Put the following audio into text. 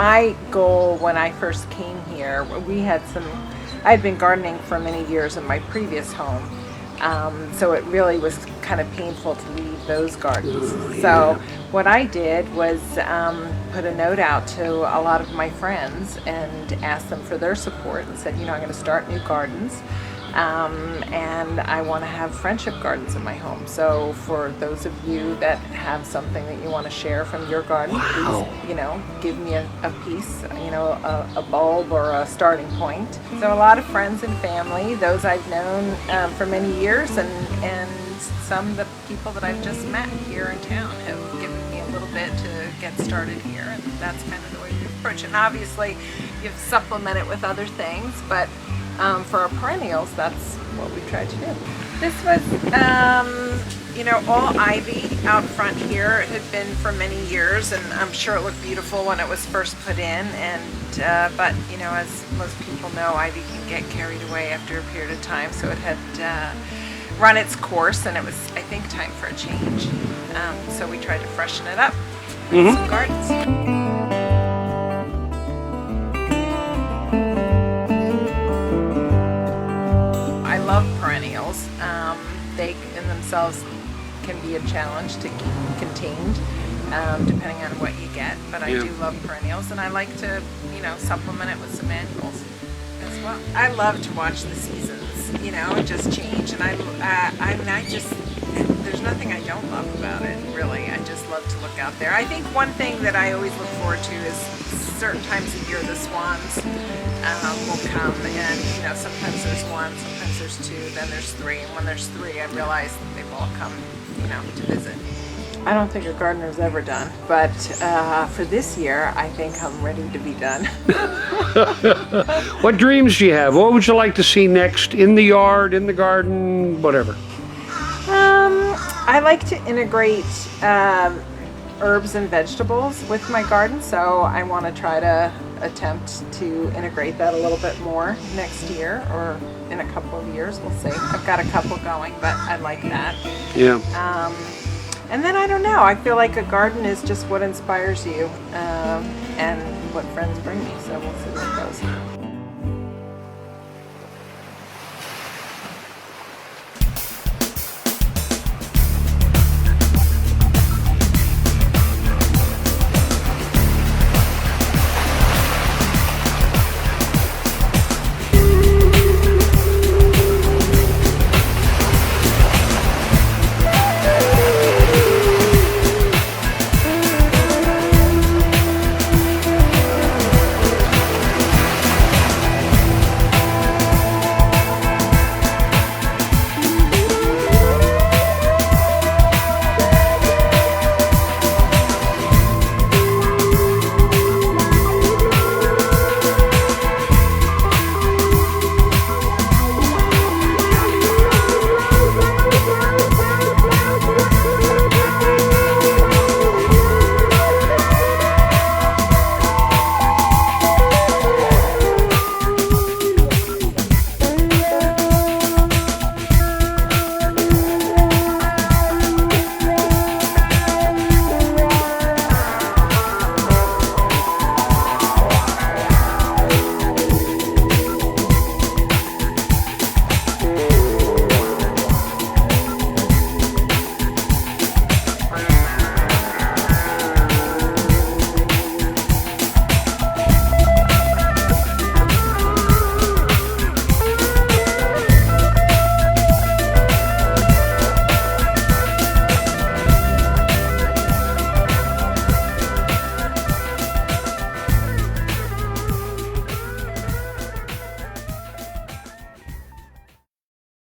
my goal when I first came here, I had been gardening for many years in my previous home. So it really was kind of painful to leave those gardens. So what I did was put a note out to a lot of my friends and asked them for their support and said, I'm going to start new gardens. And I want to have friendship gardens in my home. So for those of you that have something that you want to share from your garden, please, give me a piece, a bulb or a starting point. So a lot of friends and family, those I've known for many years, and some of the people that I've just met here in town have given me a little bit to get started here, and that's kind of the way we approach it. And obviously, you supplement it with other things, but for our perennials, that's what we tried to do. This was, all ivy out front here. It had been for many years, and I'm sure it looked beautiful when it was first put in. And but as most people know, ivy can get carried away after a period of time. So it had run its course, and it was, I think, time for a change. So we tried to freshen it up with some gardens. I love perennials. They in themselves can be a challenge to keep contained, depending on what you get. But I do love perennials, and I like to, supplement it with some annuals as well. I love to watch the seasons, just change. And there's nothing I don't love about it, really. I just love to look out there. I think one thing that I always look forward to is certain times of year the swans will come, and sometimes there's one, sometimes there's two, then there's three, and when there's three I realize that they've all come to visit. I don't think a gardener's ever done, but for this year I think I'm ready to be done. What dreams do you have? What would you like to see next in the yard, in the garden, whatever? I like to integrate herbs and vegetables with my garden, so I want to try to attempt to integrate that a little bit more next year or in a couple of years. We'll see. I've got a couple going, but I like that. Yeah. And then I don't know. I feel like a garden is just what inspires you and what friends bring me. So we'll see where it goes.